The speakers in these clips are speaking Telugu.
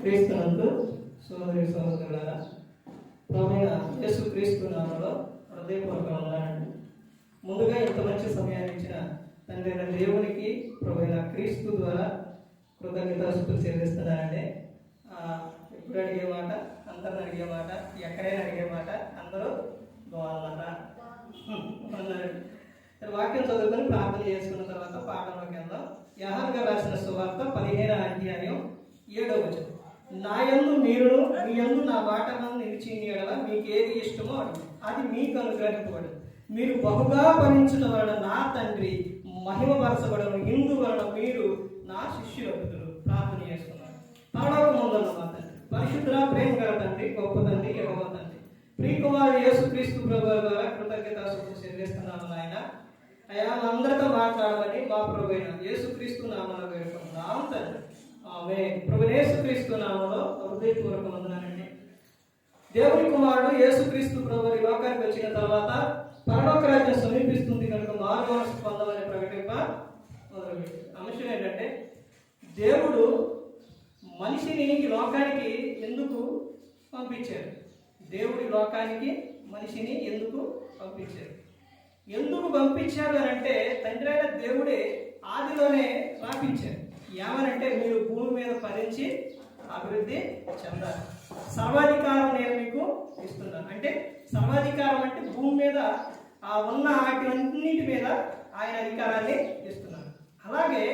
క్రీస్తునందు సోదరి సోదరులారా, ప్రభువైన యేసు క్రీస్తు నామములో హృదయపూర్వక వందనాలు. ముందుగా ఇంత మంచి సమయాన్ని ఇచ్చిన తండ్రి అయిన దేవునికి ప్రభువైన క్రీస్తు ద్వారా కృతజ్ఞతాస్తుతులు చెల్లిస్తున్నానండి. ఎప్పుడు అడిగే మాట, అందరిని అడిగే మాట, ఎక్కడైనా అడిగే మాట, అందరూ బాగున్నారా అన్నారు. వాక్యం చదువుకొని ప్రార్థన చేసుకున్న తర్వాత పాఠంలోకి వెళ్దాం. యోహాను గారు రాసిన సువార్త 15వ అధ్యాయం 7వ వచనం. నా యందు మీరును మీ యందు నా మాటలను నిలిచి ఎడల మీకు ఏది ఇష్టమో అది మీకు అనుగ్రహింపబడు. మీరు బహుగా ఫలించిన వలన నా తండ్రి మహిమపరచబడను. ఇందు వలన మీరు నా శిష్యులు. ప్రార్థన చేసుకున్నారు. పరలోకమందున్న మా తండ్రి, పరిశుద్ధ ప్రేమ గల తండ్రి, గొప్ప తండ్రి, యెహోవా తండ్రి, ప్రియకుమారుడు యేసు క్రీస్తు ప్రభువు ద్వారా కృతజ్ఞతాస్తుతులు చెల్లిస్తున్నాను నాయన. అయ్యా, అందరితో మాట్లాడమని మా ప్రభువైన యేసు క్రీస్తు నామములో వేడుకుంటున్నాం తండ్రి. ఆమేన్. ప్రభువైన యేసు క్రీస్తు నామములో హృదయపూర్వక వందనాలండి. దేవుని కుమారుడు యేసు క్రీస్తు ప్రభువు ఈ లోకానికి వచ్చిన తర్వాత పరలోక రాజ్యం సమీపిస్తుంది కనుక మారు మనసు పొందమని ప్రకటింప మొదలుపెట్టారు. అంశం ఏంటంటే, దేవుడు మనిషిని ఈ లోకానికి ఎందుకు పంపించారు? దేవుడి లోకానికి మనిషిని ఎందుకు పంపించారు? ఎందుకు పంపించారు అని అంటే, తండ్రి అయిన దేవుడే ఆదిలోనే రాపించారు. ఏమనంటే, మీరు భూమి మీద ఫలించి అభివృద్ధి చెందాలి, సర్వాధికారం నేను మీకు ఇస్తున్నాను. అంటే సర్వాధికారం అంటే భూమి మీద ఉన్న వాటిన్నిటి మీద ఆయన అధికారాన్ని ఇస్తున్నాడు. అలాగే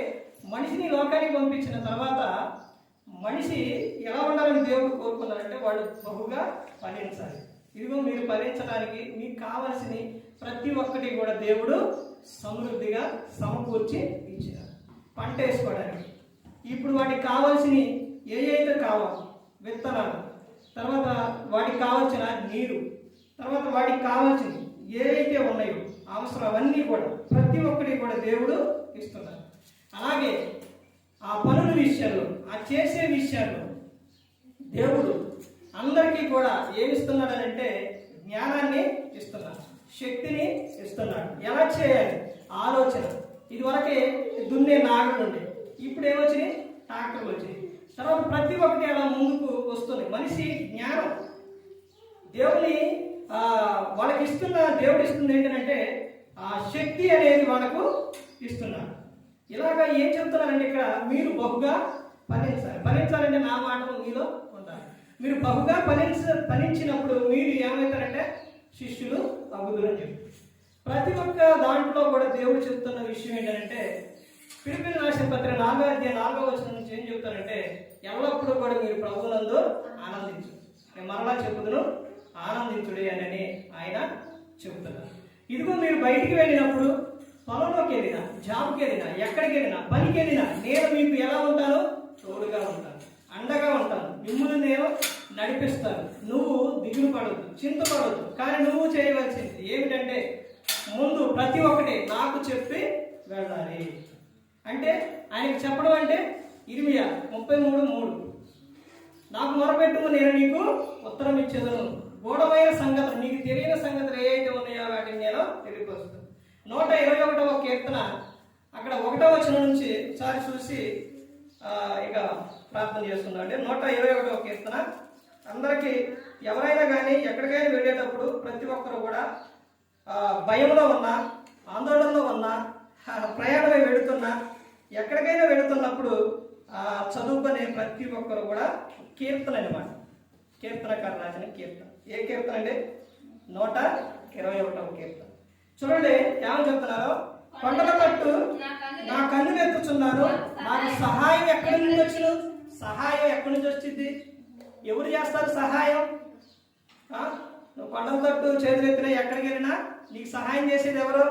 మనిషిని లోకానికి పంపించిన తర్వాత మనిషి ఎలా ఉండాలని దేవుడు కోరుకున్నారంటే, వాళ్ళు బహుగా ఫలించాలి. ఇదిగో మీరు ఫలించడానికి మీకు కావలసిన ప్రతి ఒక్కటి కూడా దేవుడు సమృద్ధిగా సమకూర్చి ఇచ్చినారు. పంట వేసుకోవడానికి ఇప్పుడు వాటికి కావాల్సినవి ఏవైతే కావాలి, విత్తనాలు, తర్వాత వాటికి కావాల్సిన నీరు, తర్వాత వాటికి కావాల్సినవి ఏవైతే ఉన్నాయో అవసరం అవన్నీ కూడా ప్రతి ఒక్కటి కూడా దేవుడు ఇస్తున్నారు. అలాగే ఆ పనుల విషయాల్లో, ఆ చేసే విషయాల్లో దేవుడు అందరికీ కూడా ఏమిస్తున్నాడు అంటే జ్ఞానాన్ని ఇస్తున్నాడు, శక్తిని ఇస్తున్నాడు. ఎలా చేయాలి ఆలోచన. ఇదివరకే దున్నే నాగలు ఉండే, ఇప్పుడు ఏమొచ్చినాయి? ట్రాక్టర్లు వచ్చినాయి. తర్వాత ప్రతి ఒక్కటి అలా ముందుకు వస్తుంది. మనిషి జ్ఞానం దేవుని వాళ్ళకి ఇస్తున్న, దేవుడు ఇస్తుంది ఏంటంటే ఆ శక్తి అనేది వాళ్ళకు ఇస్తున్నాడు. ఇలాగా ఏం చెప్తున్నారంటే, ఇక్కడ మీరు బహుగా ఫలించాలి. ఫలించాలంటే నా మాటలు మీలో ఉండాలి. మీరు బహుగా ఫలించినప్పుడు మీరు ఏమవుతారంటే శిష్యులు అగుదురని చెప్పి ప్రతి ఒక్క దాంట్లో కూడా దేవుడు చెప్తున్న విషయం ఏంటంటే, ఫిలిప్పీయులకు రాసిన పత్రిక 4వ అధ్యాయం 4వ వచనం నుంచి ఏం చెప్తారంటే, ఎల్లప్పుడూ కూడా మీరు ప్రభువునందు ఆనందించు. నేను మరలా చెప్పుదును, ఆనందించుడి అని ఆయన చెబుతున్నారు. ఇదిగో మీరు బయటికి వెళ్ళినప్పుడు, పొలంలోకి వెళ్ళినా, జాబ్కి వెళ్ళినా, ఎక్కడికి వెళ్ళినా, పనికి వెళ్ళినా నేను మీకు ఎలా ఉంటాను? తోడుగా ఉంటాను, అండగా ఉంటాను, మిమ్మల్ని నేను నడిపిస్తాను. నువ్వు దిగులు పడవద్దు, చింతపడవద్దు. కానీ నువ్వు చేయవలసింది ఏమిటంటే, ముందు ప్రతి ఒక్కటి నాకు చెప్పి వెళ్ళాలి. అంటే ఆయనకి చెప్పడం అంటే ఇర్మియా 33:3, నాకు మొరపెట్టుము నేను నీకు ఉత్తరం ఇచ్చేదను, గూఢమైన సంగతులు, నీకు తెలియని సంగతులు ఏవైతే ఉన్నాయో వాటిని నేను తెలియపరుస్తాను. 121వ కీర్తన అక్కడ 1వ వచనం నుంచి ఒకసారి చూసి ఇక ప్రార్థన చేస్తున్నాం. అంటే 121వ కీర్తన అందరికీ, ఎవరైనా కానీ ఎక్కడికైనా వెళ్ళేటప్పుడు ప్రతి ఒక్కరు కూడా భయంలో ఉన్నా, ఆందోళనలో ఉన్నా, ప్రయాణమై వెళుతున్నా, ఎక్కడికైనా వెళుతున్నప్పుడు చదువుకునే ప్రతి ఒక్కరు కూడా కీర్తన అనమాట. కీర్తనకారు రాసిన కీర్తన. ఏ కీర్తన అంటే 121వ కీర్తన. చూడండి ఏమని చెప్తున్నారో, కొండల తట్టు నా కన్నులు ఎత్తుచున్నాను, నాకు సహాయం ఎక్కడి నుంచి వచ్చును? సహాయం ఎక్కడి నుంచి వచ్చింది? ఎవరు చేస్తారు సహాయం? నువ్వు కొండల తట్టు చేతులు ఎత్తినా, ఎక్కడికి వెళ్ళినా నీకు సహాయం చేసేది ఎవరు?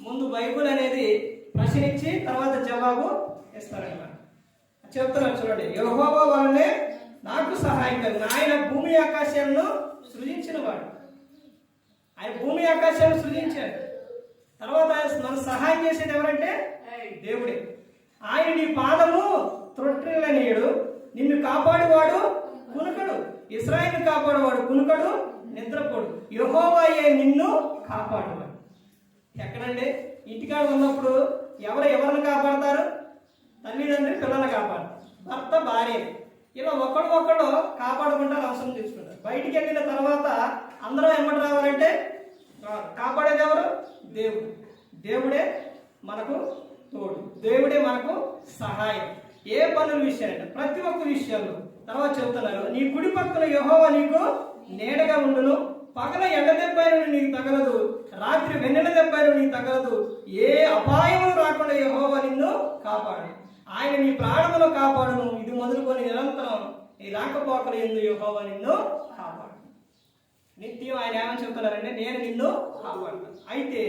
ముందు బైబుల్ అనేది ప్రశ్నించి తర్వాత జవాబు ఇస్తారన్నమాట. చెప్తున్నారు చూడండి, యెహోవా వలనే నాకు సహాయం కలిగింది. ఆయన భూమి ఆకాశాలను సృజించిన వాడు. ఆయన భూమి ఆకాశాలను సృజించాడు. తర్వాత మన సహాయం చేసేది ఎవరంటే దేవుడే. ఆయన నీ పాదము త్రొట్టిల్లనీయుడు, నిన్ను కాపాడువాడు కునుకడు. ఇశ్రాయేలును కాపాడువాడు కునుకడు, నిద్రపోడు. యెహోవాయే నిన్ను కాపాడువాడు. ఎక్కడండి? ఇంటికాడ ఉన్నప్పుడు ఎవరిని కాపాడతారు? తల్లిదండ్రులు పిల్లల్ని కాపాడతారు, భర్త భార్య. ఇలా ఒకడు కాపాడుకుంటారు, అవసరం తీసుకుంటారు. బయటికి వెళ్ళిన తర్వాత అందరూ ఎమ్మటి రావాలంటే కాపాడేది ఎవరు? దేవుడు. దేవుడే మనకు తోడు, దేవుడే మనకు సహాయం. ఏ పనుల విషయాలు, ప్రతి ఒక్క విషయాల్లో. తర్వాత చెబుతున్నారు, నీ కుడి పక్కన యెహోవా నీకు నీడగా ఉండును, పగల ఎండ దెబ్బైన నీకు తగలదు, రాత్రి వెన్నెల దెబ్బైన నీకు తగలదు, ఏ అపాయము రాకుండా యెహోవా నిన్ను కాపాడు. ఆయన నీ ప్రాణములో కాపాడును, ఇది మొదలుకొని నిరంతరం నీ రాకపోకలు ఎందు యెహోవా నిన్ను కాపాడు. నిత్యం ఆయన ఏమని చెబుతున్నారంటే, నేను నిన్ను కాపాడుతాను. అయితే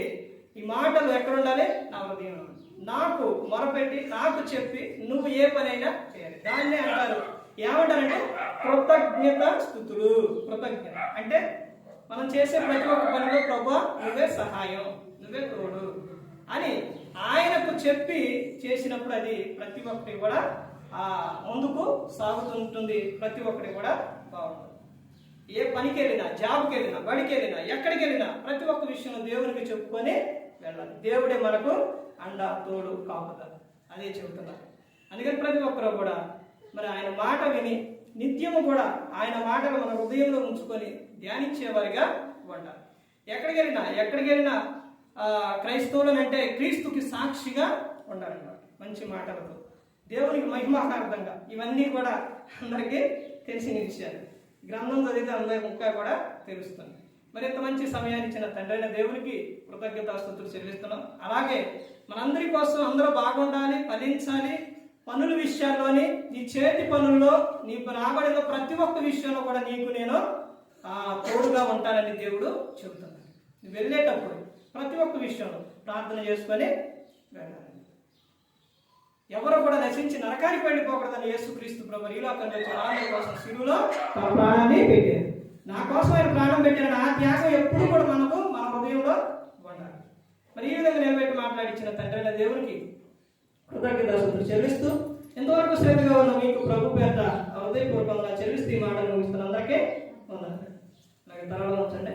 ఈ మాటలు ఎక్కడ ఉండాలి? నా హృదయంలో. నాకు మొరపెట్టి నాకు చెప్పి నువ్వు ఏ పనైనా చేయాలి. దాన్నే అంటారు, ఏమంటారంటే కృతజ్ఞత స్తుతులు. కృతజ్ఞత అంటే మనం చేసే ప్రతి ఒక్క పనిలో ప్రభువా నువ్వే సహాయం, నువ్వే తోడు అని ఆయనకు చెప్పి చేసినప్పుడు అది ప్రతి ఒక్కటి కూడా ముందుకు సాగుతుంటుంది. ప్రతి ఒక్కటి కూడా బాగుంటుంది. ఏ పనికి వెళ్ళినా, జాబ్కి వెళ్ళినా, బడికి వెళ్ళినా, ఎక్కడికి వెళ్ళినా ప్రతి ఒక్క విషయం దేవునికి చెప్పుకొని వెళ్ళాలి. దేవుడే మనకు అండ, తోడు, కాపుదల. అదే చెబుతున్నారు. అందుకని ప్రతి ఒక్కరు కూడా మరి ఆయన మాట విని నిత్యము కూడా ఆయన మాటలు మన హృదయంలో ఉంచుకొని ధ్యానించేవారిగా ఉండాలి. ఎక్కడికి వెళ్ళినా క్రైస్తవులను అంటే క్రీస్తుకి సాక్షిగా ఉండాలన్నమాట. మంచి మాటలతో దేవునికి మహిమార్థంగా. ఇవన్నీ కూడా అందరికీ తెలిసిన విషయాలు. గ్రంథం చదివితే అందరికి ఇంకా కూడా తెలుస్తుంది. మరి ఇంత మంచి సమయాన్ని ఇచ్చిన తండ్రి అయిన దేవునికి కృతజ్ఞతాస్తుతులు చెల్లిస్తున్నాం. అలాగే మనందరి కోసం అందరూ బాగుండాలి, ఫలించాలి. పనుల విషయాల్లోని, నీ చేతి పనుల్లో, నీ రాబడిన ప్రతి ఒక్క విషయంలో కూడా నీకు నేను తోడుగా ఉంటానని దేవుడు చెబుతున్నాడు. నువ్వు వెళ్ళేటప్పుడు ప్రతి ఒక్క విషయంలో ప్రార్థన చేసుకొని వెళ్ళాలి. ఎవరు కూడా నశించి నరకానికి వెళ్ళిపోకూడదని యేసుక్రీస్తు ప్రభువు ఈ లోకంలో వచ్చి కోసం శిలువలో తన ప్రాణాన్ని పెట్టారు. నా కోసం ఆయన ప్రాణం పెట్టారు. ఆ త్యాగం ఎప్పుడు కూడా మనకు మన హృదయంలో ఉండాలి. మరి ఈ విధంగా నిలబెట్టి మాట్లాడించిన తండ్రి అయిన దేవునికి కృతజ్ఞతాస్తుతులు చెల్లిస్తూ ఎంతవరకు శ్రద్ధగా ఉన్న మీకు ప్రభు పేట హృదయపూర్వకంగా చెల్లిస్తూ ఈ మాటలు ముగిస్తున్న అందరికీ వందనాలు. అలాగే తలలో ఉంచండి.